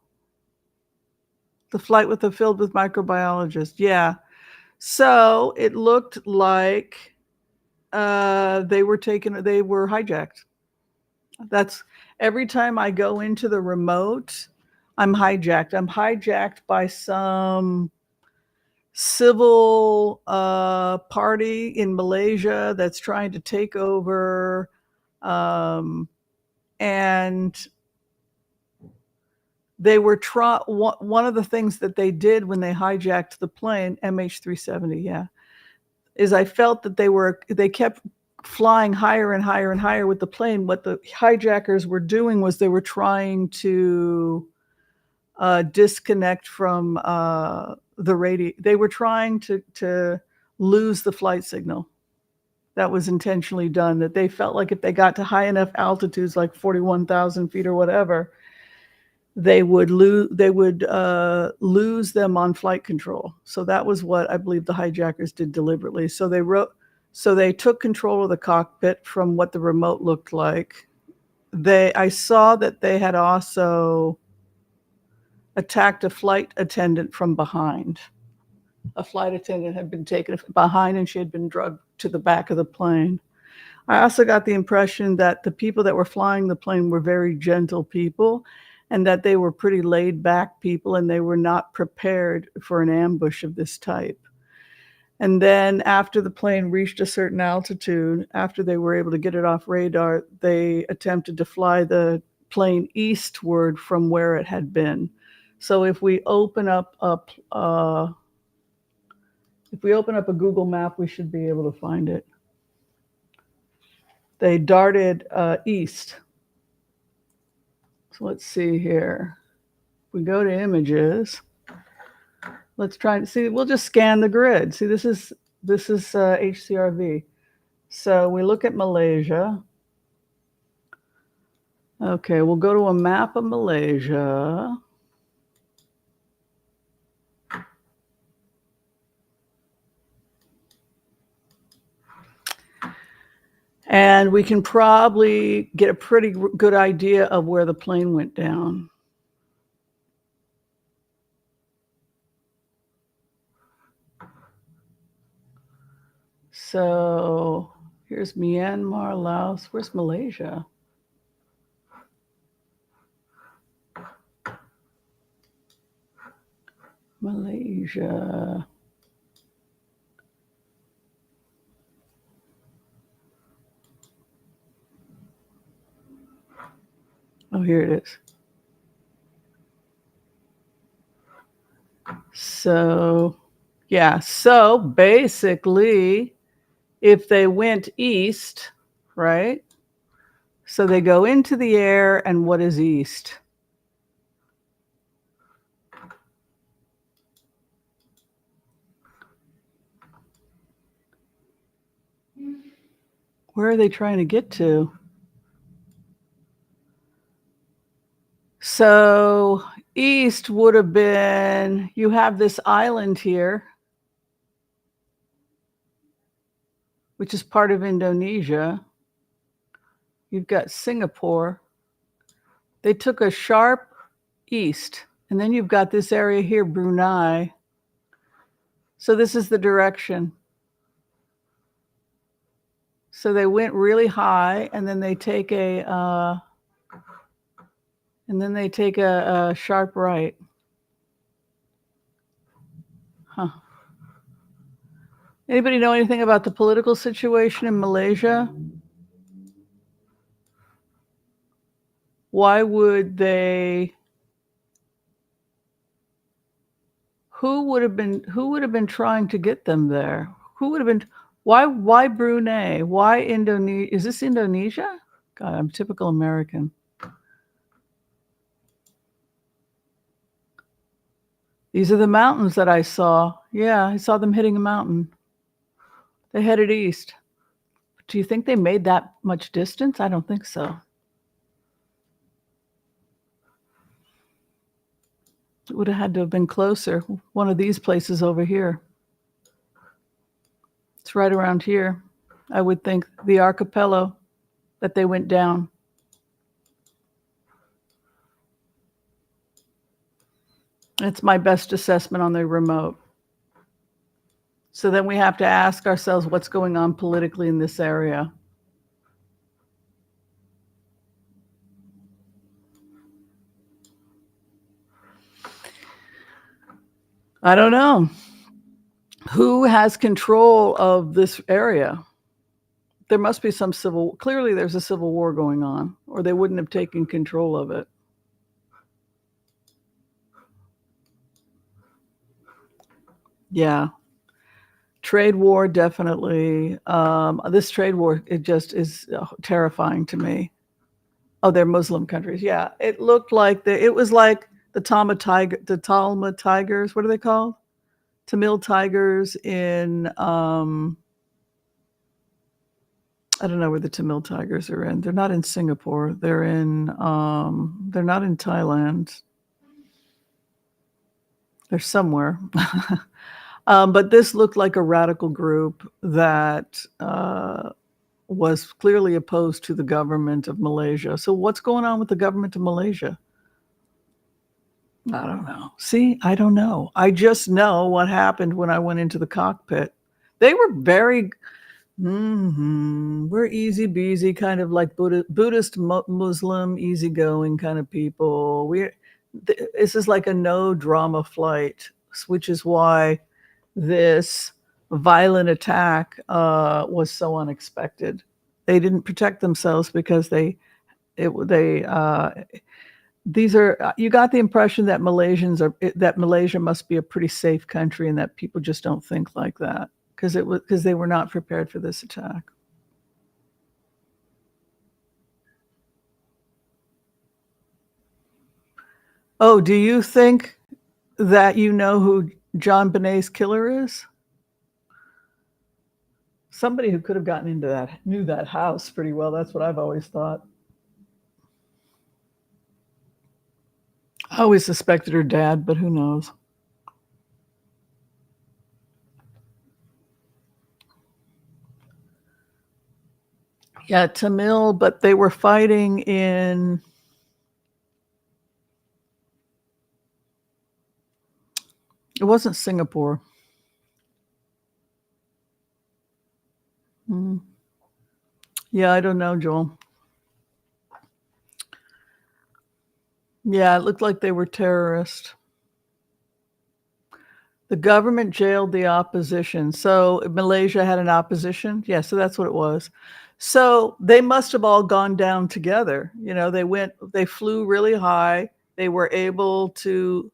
The flight filled with microbiologists. Yeah. So it looked like they were hijacked. That's every time I go into the remote, I'm hijacked. I'm hijacked by some civil party in Malaysia that's trying to take over. And they were one of the things that they did when they hijacked the plane, MH370, yeah, is I felt that they kept flying higher and higher and higher with the plane. What the hijackers were doing was they were trying to disconnect from the radio. They were trying to lose the flight signal. That was intentionally done, that they felt like if they got to high enough altitudes, like 41,000 feet or whatever, they would lose them on flight control. So that was what I believe the hijackers did deliberately. So they took control of the cockpit from what the remote looked like. I saw that they had also attacked a flight attendant from behind. A flight attendant had been taken behind and she had been drugged to the back of the plane. I also got the impression that the people that were flying the plane were very gentle people and that they were pretty laid back people and they were not prepared for an ambush of this type. And then after the plane reached a certain altitude, after they were able to get it off radar, they attempted to fly the plane eastward from where it had been. So if we open up a Google map, we should be able to find it. They darted east. So let's see here. We go to images. Let's try to see. We'll just scan the grid. See, this is HCRV. So we look at Malaysia. Okay, we'll go to a map of Malaysia. And we can probably get a pretty good idea of where the plane went down. So here's Myanmar, Laos. Where's Malaysia? Malaysia. Oh, here it is. So, yeah. So basically, if they went east, right? So they go into the air, and what is east? Where are they trying to get to? So east would have been, you have this island here, which is part of Indonesia. You've got Singapore. They took a sharp east, and then you've got this area here, Brunei. So this is the direction. So they went really high, and then they take a sharp right. Huh. Anybody know anything about the political situation in Malaysia? Why would they? Who would have been trying to get them there? Who would have been? Why Brunei? Why Indonesia? Is this Indonesia? God, I'm typical American. These are the mountains that I saw. Yeah, I saw them hitting a mountain. They headed east. Do you think they made that much distance? I don't think so. It would have had to have been closer. One of these places over here. It's right around here. I would think the archipelago that they went down. It's my best assessment on the remote. So then we have to ask ourselves what's going on politically in this area. I don't know. Who has control of this area? There must be clearly there's a civil war going on, or they wouldn't have taken control of it. Yeah. Trade war, definitely. This trade war, it just is terrifying to me. Oh, they're Muslim countries. Yeah. It looked like it was like the Tamil tigers. What are they called? Tamil tigers in, I don't know where the Tamil tigers are in. They're not in Singapore. They're not in Thailand. They're somewhere. But this looked like a radical group that was clearly opposed to the government of Malaysia. So what's going on with the government of Malaysia? I don't know. See, I don't know. I just know what happened when I went into the cockpit. They were very, We're easy beasy, kind of like Buddhist, Muslim, easygoing kind of people. This is like a no drama flight, which is why this violent attack was so unexpected. They didn't protect themselves because these are you got the impression that that Malaysia must be a pretty safe country and that people just don't think like that because they were not prepared for this attack. Oh, do you think that you know who John Bonet's killer is? Somebody who could have gotten into that knew that house pretty well. That's what I've always thought. I always suspected her dad, but who knows? Yeah, Tamil, but they were fighting in. It wasn't Singapore. Mm. Yeah, I don't know, Joel. Yeah, it looked like they were terrorists. The government jailed the opposition. So Malaysia had an opposition. Yeah, so that's what it was. So they must have all gone down together. You know, they flew really high. They were able to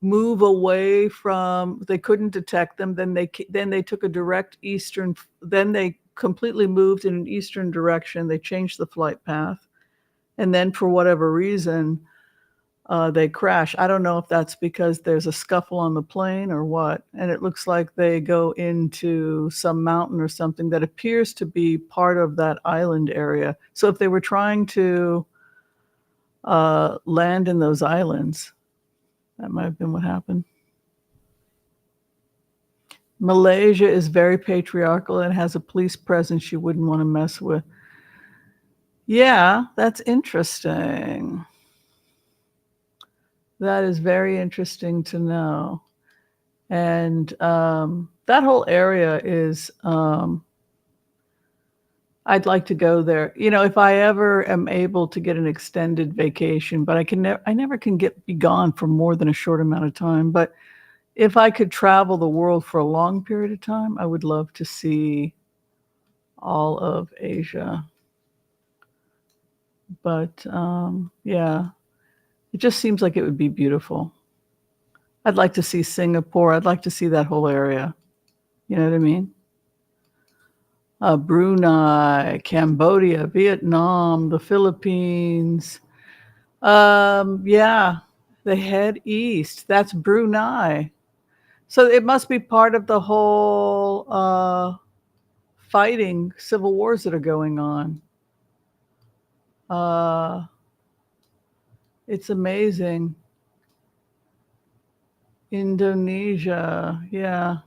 move away from. They couldn't detect them. Then they took a direct eastern. Then they completely moved in an eastern direction. They changed the flight path, and then for whatever reason, they crash. I don't know if that's because there's a scuffle on the plane or what. And it looks like they go into some mountain or something that appears to be part of that island area. So if they were trying to land in those islands, that might have been what happened. Malaysia is very patriarchal and has a police presence you wouldn't want to mess with. Yeah, that's interesting. That is very interesting to know. And that whole area is, I'd like to go there. You know, if I ever am able to get an extended vacation, but I never can be gone for more than a short amount of time. But if I could travel the world for a long period of time, I would love to see all of Asia. But yeah, it just seems like it would be beautiful. I'd like to see Singapore. I'd like to see that whole area. You know what I mean? Brunei, Cambodia, Vietnam, the Philippines. Yeah, they head east. That's Brunei. So it must be part of the whole fighting civil wars that are going on. Uh, it's amazing. Indonesia, yeah.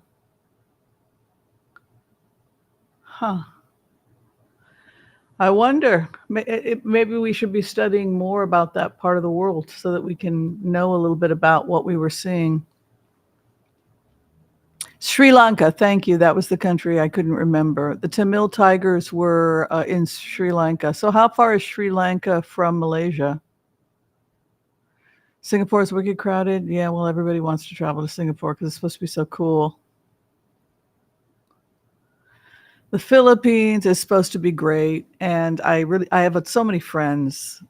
Huh. I wonder, maybe we should be studying more about that part of the world so that we can know a little bit about what we were seeing. Sri Lanka, thank you. That was the country I couldn't remember. The Tamil Tigers were in Sri Lanka. So how far is Sri Lanka from Malaysia? Singapore is wicked crowded. Yeah, well, everybody wants to travel to Singapore because it's supposed to be so cool. The Philippines is supposed to be great, and I have so many friends,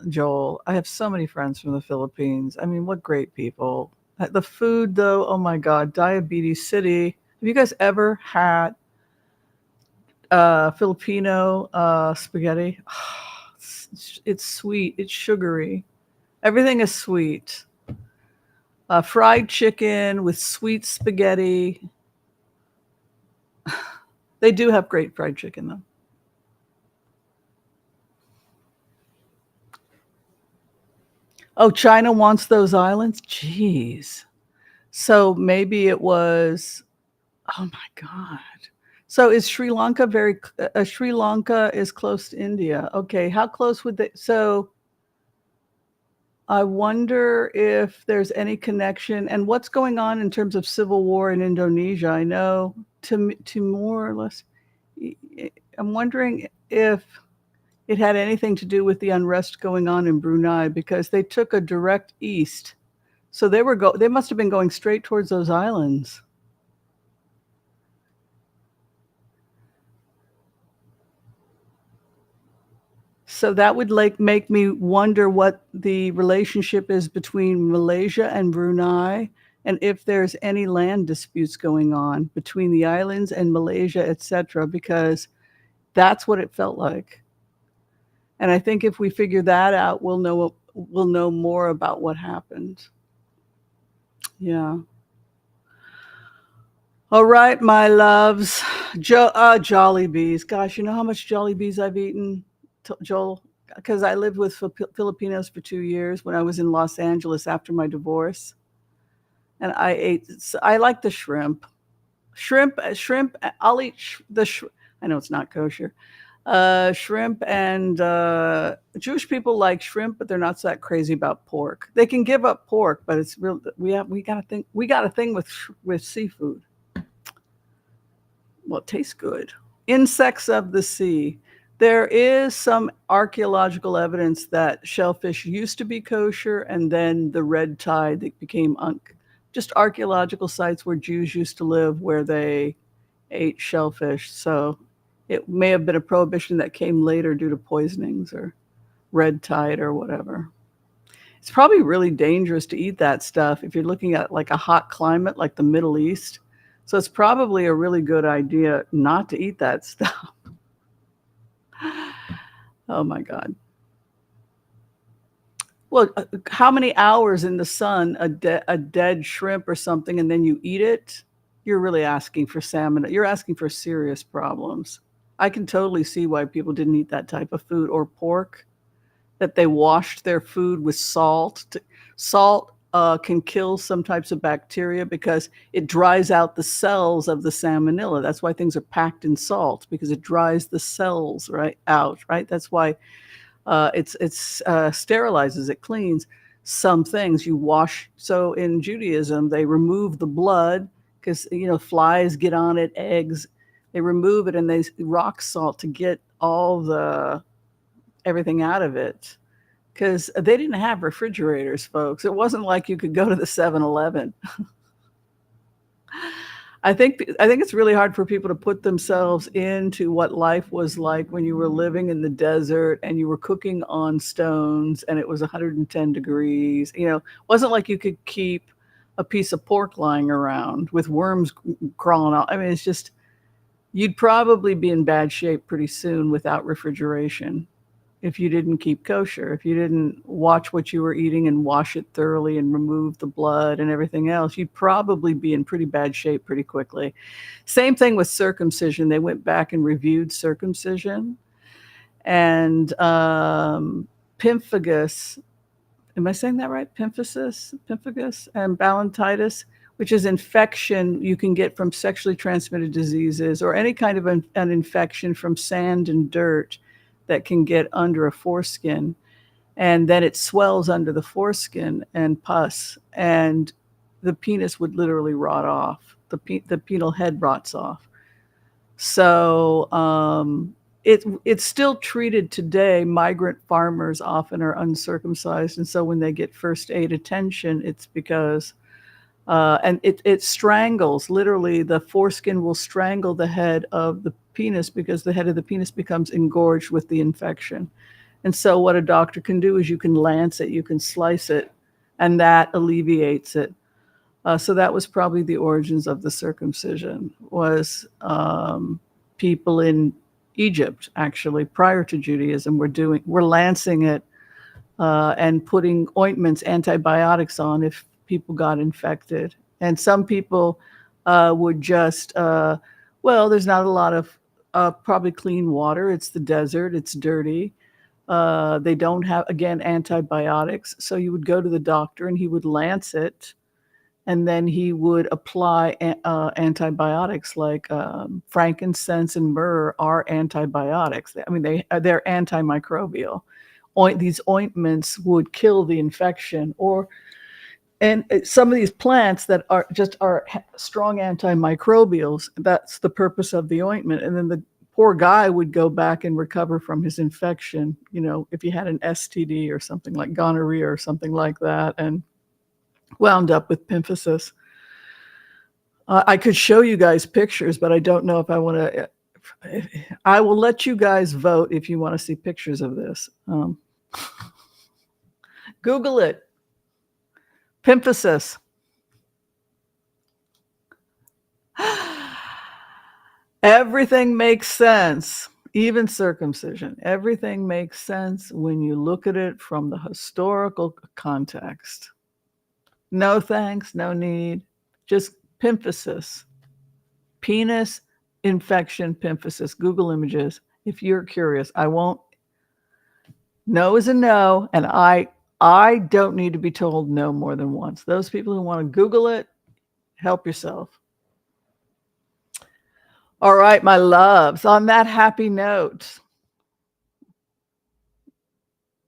Joel. I have so many friends from the Philippines. I mean, what great people. The food, though, oh my God, Diabetes City. Have you guys ever had Filipino spaghetti? It's sweet. It's sugary. Everything is sweet. Fried chicken with sweet spaghetti. They do have great fried chicken, though. Oh, China wants those islands? Jeez. So maybe it was, oh my God. So is Sri Lanka Sri Lanka is close to India. Okay, how close would they, so I wonder if there's any connection and what's going on in terms of civil war in Indonesia. I know Timor Leste. I'm wondering if it had anything to do with the unrest going on in Brunei, because they took a direct east. So they must have been going straight towards those islands. So that would make me wonder what the relationship is between Malaysia and Brunei, and if there's any land disputes going on between the islands and Malaysia, etc., because that's what it felt like. And I think if we figure that out, we'll know more about what happened. Yeah. All right, my loves. Jolly Bees. Gosh, you know how much Jolly Bees I've eaten, Joel? Because I lived with Filipinos for 2 years when I was in Los Angeles after my divorce. And I like the shrimp. Shrimp, I'll eat I know it's not kosher. Shrimp and Jewish people like shrimp, but they're not so that crazy about pork. They can give up pork, but it's real. We got a thing with seafood. Well, it tastes good. Insects of the sea. There is some archaeological evidence that shellfish used to be kosher, and then the red tide that became just archaeological sites where Jews used to live where they ate shellfish. So it may have been a prohibition that came later due to poisonings or red tide or whatever. It's probably really dangerous to eat that stuff if you're looking at like a hot climate like the Middle East. So it's probably a really good idea not to eat that stuff. Oh my God. Well, how many hours in the sun, a dead shrimp or something, and then you eat it? You're really asking for salmon. You're asking for serious problems. I can totally see why people didn't eat that type of food, or pork, that they washed their food with salt. Salt can kill some types of bacteria because it dries out the cells of the salmonella. That's why things are packed in salt, because it dries the cells out. That's why it sterilizes, it cleans some things. You wash. So in Judaism, they remove the blood because flies get on it, eggs. They remove it and they rock salt to get everything out of it, because they didn't have refrigerators, folks. It wasn't like you could go to the 7-Eleven. I think it's really hard for people to put themselves into what life was like when you were living in the desert and you were cooking on stones and it was 110 degrees. It wasn't like you could keep a piece of pork lying around with worms crawling out. I mean, it's just, you'd probably be in bad shape pretty soon without refrigeration if you didn't keep kosher, if you didn't watch what you were eating and wash it thoroughly and remove the blood and everything else. You'd probably be in pretty bad shape pretty quickly. Same thing with circumcision. They went back and reviewed circumcision. And pemphigus, am I saying that right? Pemphigus and balanitis, which is infection you can get from sexually transmitted diseases or any kind of an infection from sand and dirt that can get under a foreskin, and then it swells under the foreskin and pus, and the penis would literally rot off. The penile head rots off. So it's still treated today. Migrant farmers often are uncircumcised, and so when they get first aid attention, it's because and it strangles. Literally, the foreskin will strangle the head of the penis because the head of the penis becomes engorged with the infection. And so what a doctor can do is you can lance it, you can slice it, and that alleviates it. So that was probably the origins of the circumcision, was people in Egypt, actually, prior to Judaism, were lancing it and putting ointments, antibiotics on if people got infected. And some people would just, there's not a lot of probably clean water. It's the desert. It's dirty. They don't have, again, antibiotics. So you would go to the doctor and he would lance it. And then he would apply antibiotics like frankincense and myrrh are antibiotics. I mean, they're antimicrobial. These ointments would kill the infection, and some of these plants that are strong antimicrobials. That's the purpose of the ointment. And then poor guy would go back and recover from his infection, if he had an STD or something like gonorrhea or something like that, and wound up with phimosis. I could show you guys pictures, but I don't know if I want to. I will let you guys vote if you want to see pictures of this. Google it. Phimosis. Everything makes sense, even circumcision. Everything makes sense when you look at it from the historical context. No thanks, no need. Just phimosis. Penis infection phimosis. Google images if you're curious. I won't. No is a no, and I don't need to be told no more than once. Those people who want to Google it, help yourself. All right, my loves, on that happy note.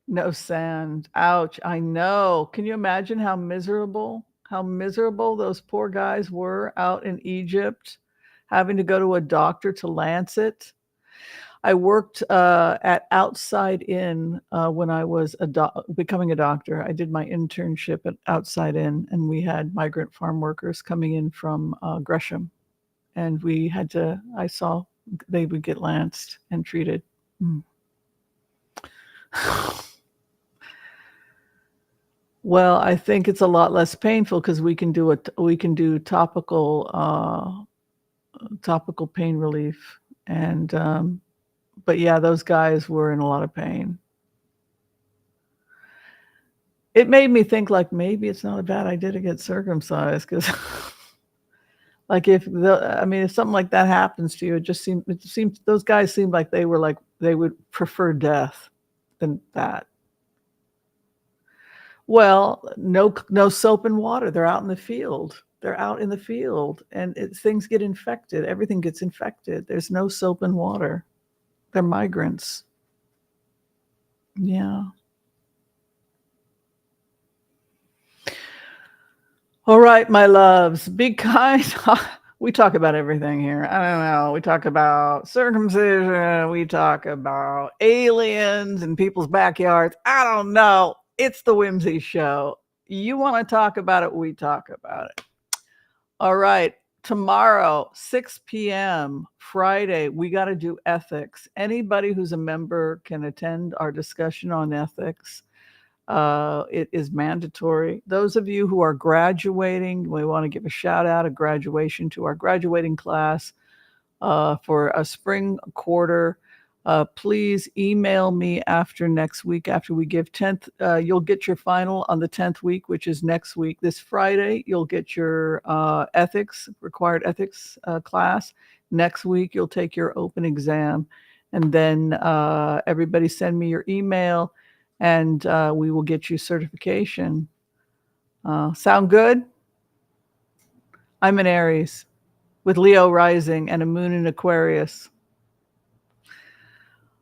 No sand. Ouch. I know. Can you imagine how miserable those poor guys were out in Egypt, having to go to a doctor to lance it? I worked at Outside Inn when I was becoming a doctor. I did my internship at Outside Inn, and we had migrant farm workers coming in from Gresham. And I saw they would get lanced and treated. Well, I think it's a lot less painful because we can do topical pain relief, and but yeah, those guys were in a lot of pain. It made me think like maybe it's not a bad idea to get circumcised, because like if something like that happens to you, it seems those guys seemed like they would prefer death than that. Well, no soap and water. They're out in the field. And things get infected. Everything gets infected. There's no soap and water. They're migrants. Yeah. All right, my loves, be kind. We talk about everything here. I don't know. We talk about circumcision. We talk about aliens in people's backyards. I don't know. It's the Whimsy Show. You want to talk about it, we talk about it. All right. Tomorrow, 6 p.m., Friday, we got to do ethics. Anybody who's a member can attend our discussion on ethics. It is mandatory. Those of you who are graduating, we want to give a shout out of graduation to our graduating class for a spring quarter. Please email me after next week, after we give 10th. You'll get your final on the 10th week, which is next week. This Friday, you'll get your required ethics class. Next week, you'll take your open exam. And then everybody send me your email, and we will get you certification. Sound good? I'm an Aries with Leo rising and a moon in Aquarius.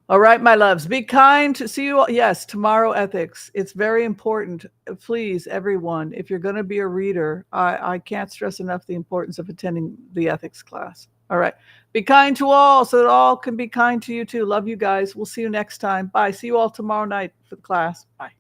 All right, my loves, be kind. See you all. Yes, tomorrow ethics. It's very important. Please, everyone, if you're going to be a reader, I can't stress enough the importance of attending the ethics class. All right. Be kind to all so that all can be kind to you too. Love you guys. We'll see you next time. Bye. See you all tomorrow night for the class. Bye.